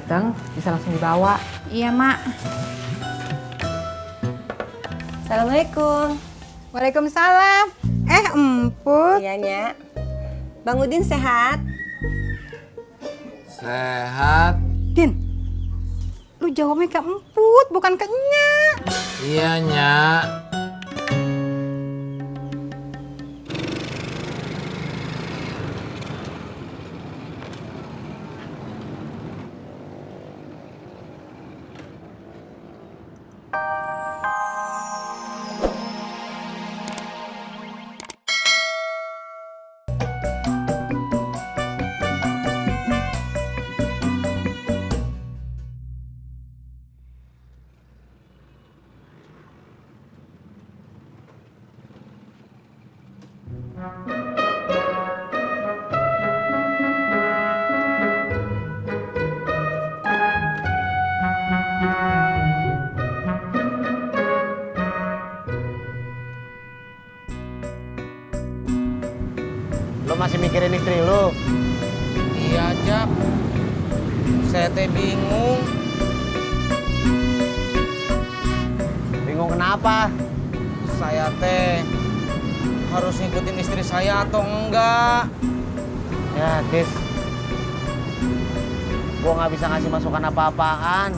datang bisa langsung dibawa. Iya, Mak. Assalamualaikum. Waalaikumsalam. Emput. Iya, Nyak. Bang Udin sehat? Sehat. Din, lu jawabnya ke emput, bukan ke Nyak. Iya, Nyak. Lo masih mikirin istri lo? Iya, Jak. Saya teh bingung. Bingung kenapa? Saya teh harus ngikutin istri saya atau enggak? Ya, Tis. Gua nggak bisa ngasih masukan apa-apaan.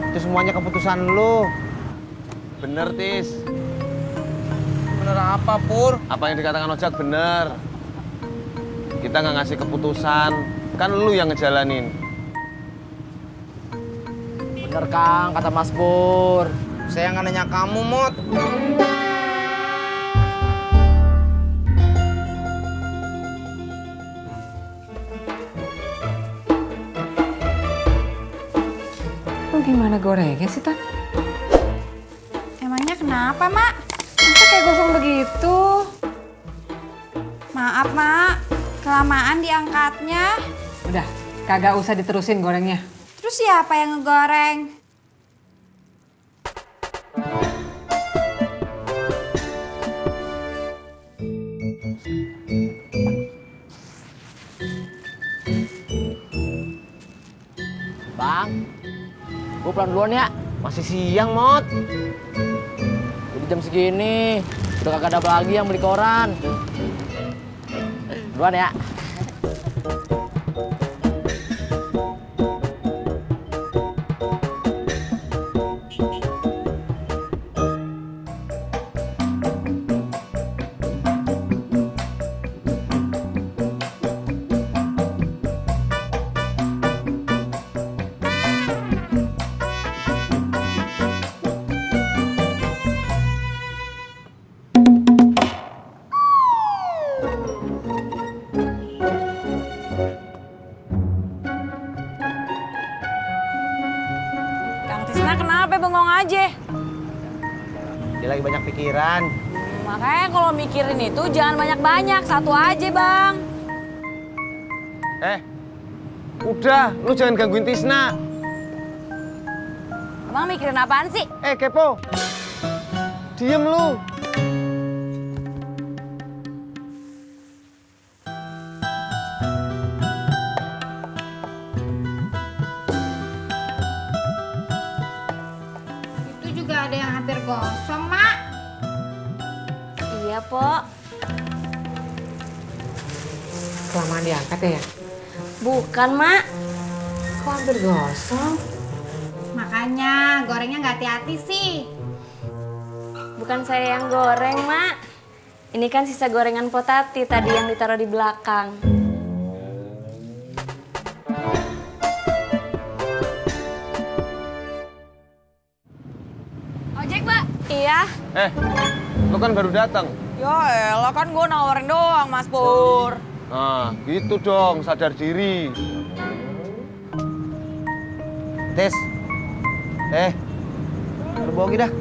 Itu semuanya keputusan lo. Bener, Tis. Bener apa, Pur? Apa yang dikatakan Ojak bener. Kita nggak ngasih keputusan. Kan lu yang ngejalanin. Bener, Kang, kata Mas Pur. Saya nggak nanya kamu, Mot. Lu gimana gorengnya sih, Tan? Emangnya kenapa, Mak? Masa kayak gosong begitu? Maaf, Mak. Kelamaan diangkatnya. Udah, kagak usah diterusin gorengnya. Terus siapa yang ngegoreng? Bang, gua pulang duluan ya. Masih siang, Mot. Jadi jam segini udah kagak ada lagi yang beli koran. Duluan ya. Kang Tisna kenapa bengong aja? Dia lagi banyak pikiran. Makanya kalau mikirin itu jangan banyak-banyak, satu aja bang. Udah, lu jangan gangguin Tisna. Emang mikirin apaan sih? Kepo. Diem lu. Itu juga ada yang hampir gosong, Mak. Iya, Pok. Kelamaan diangkat ya? Bukan, Mak. Kok hampir gosong? Makanya gorengnya nggak hati-hati sih. Bukan saya yang goreng, Mak. Ini kan sisa gorengan potati tadi yang ditaruh di belakang. Ojek, Mbak? Iya. Lu kan baru datang. Ya elah, kan gue nawarin doang, Mas Pur. Nah, gitu dong, sadar diri. Tis. Lu bawa dah.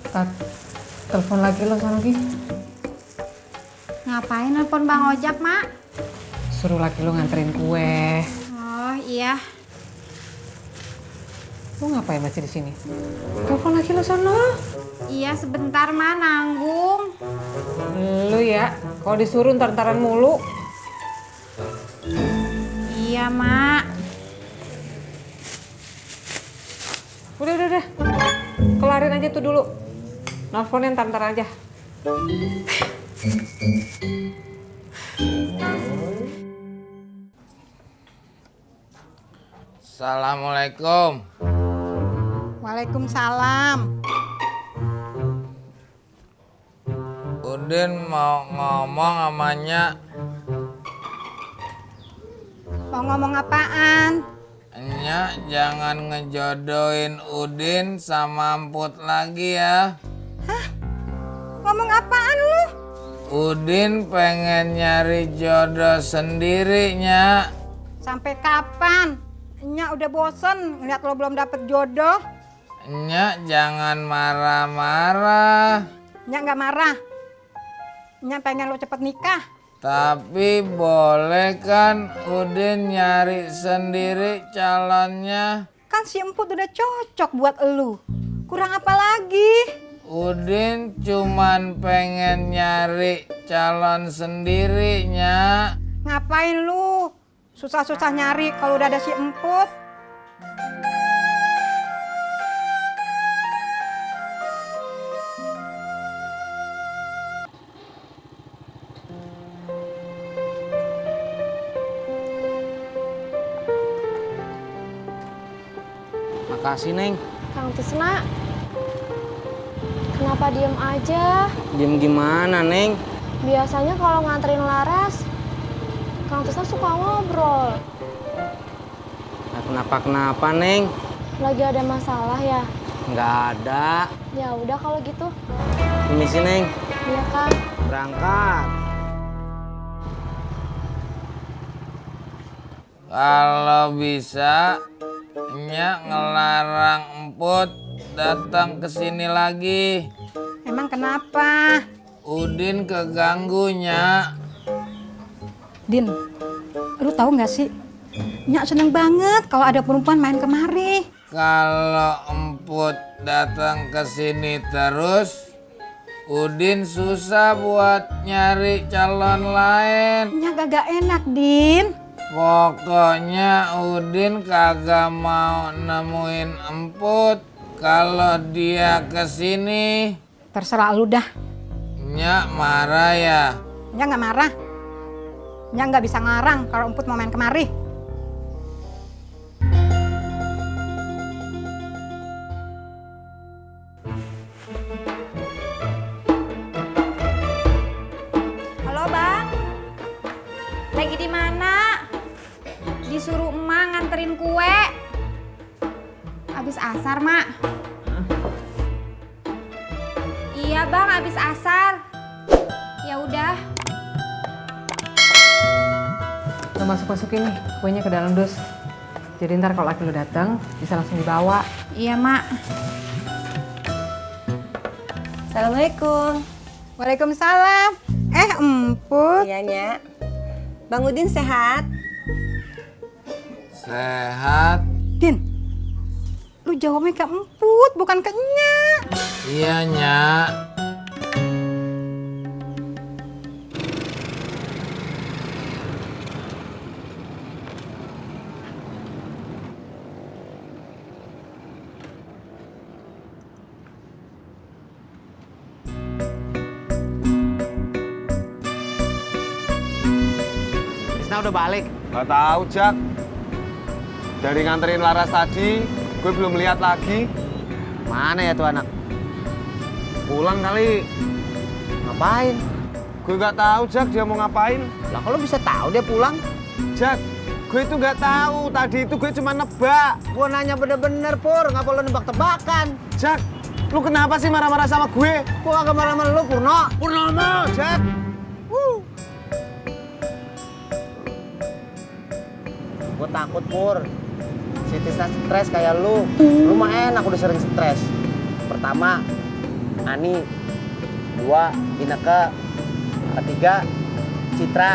Tat, telepon lagi lo sana Gi. Ngapain nelpon Bang Ojak, Mak? Suruh laki lo nganterin kue. Oh, iya. Lu ngapain masih di sini? Telepon laki lo sana. Iya, sebentar, Mak, nanggung. Lu ya, kalau disuruh ntar-ntaran mulu. Iya, Mak. Udah. Kelarin aja tuh dulu. Nelfonnya ntar-ntar aja. Assalamualaikum. Waalaikumsalam. Udin mau ngomong sama Nyak. Mau ngomong apaan? Nyak jangan ngejodohin Udin sama Emput lagi ya. Ngomong apaan lu? Udin pengen nyari jodoh sendiri, Nyak. Sampai kapan? Nyak udah bosen ngeliat lo belum dapet jodoh. Nyak jangan marah-marah. Nyak nggak marah. Nyak pengen lo cepet nikah. Tapi boleh kan Udin nyari sendiri calonnya? Kan si Emput udah cocok buat elu. Kurang apa lagi? Udin cuman pengen nyari calon sendiri, Nyak. Ngapain lu? Susah-susah nyari kalau udah ada si Emput. Makasih, Neng. Kang Tisna, kenapa diem aja? Diem gimana, Neng? Biasanya kalau nganterin Laras, Kang Tisna suka ngobrol. Nah, kenapa, Neng? Lagi ada masalah ya? Nggak ada. Ya udah kalau gitu. Permisi, Neng. Iya Kang. Berangkat. Kalau bisa, Nyak ngelarang Emput datang ke sini lagi. Emang kenapa? Udin keganggu, Nyak. Din, lu tahu nggak sih? Nyak seneng banget kalau ada perempuan main kemari. Kalau Emput datang ke sini terus, Udin susah buat nyari calon lain. Nyak gak enak, Din. Pokoknya Udin kagak mau nemuin Emput kalau dia kesini. Terserah lu dah. Nyak marah ya. Nyak nggak marah. Nyak nggak bisa ngarang kalau Emput mau main kemari. Halo Bang, lagi di mana? Disuruh emak nganterin kue. Abis asar, Mak. Iya Bang, abis asar. Ya udah. Lo masukin nih kuenya ke dalam dus. Jadi ntar kalau laki lo datang bisa langsung dibawa. Iya, Mak. Assalamualaikum. Waalaikumsalam. Emput. Iya, Nyak. Bang Udin sehat? Sehat. Din, lu jawabnya ke Emput, bukan ke Nyak. Iya, Nyak. Tisna udah balik. Gak tahu, Jak. Dari nganterin Laras tadi, gue belum lihat lagi. Mana ya tuh anak? Pulang kali. Ngapain? Gue gak tahu, Jak, dia mau ngapain. Lah kalau bisa tahu dia pulang? Jak, gue itu gak tahu. Tadi itu gue cuma nebak. Gua nanya bener-bener, Pur. Ngapa lu nebak-tebakan? Jak, lu kenapa sih marah-marah sama gue? Gua kagak marah sama lu, Purno. Purnomo, Jak. Gua takut, Pur. Si Tisna stres kayak lu. Lu mah enak udah sering stres. Pertama, Ani. 2, Ineke. 3, Citra.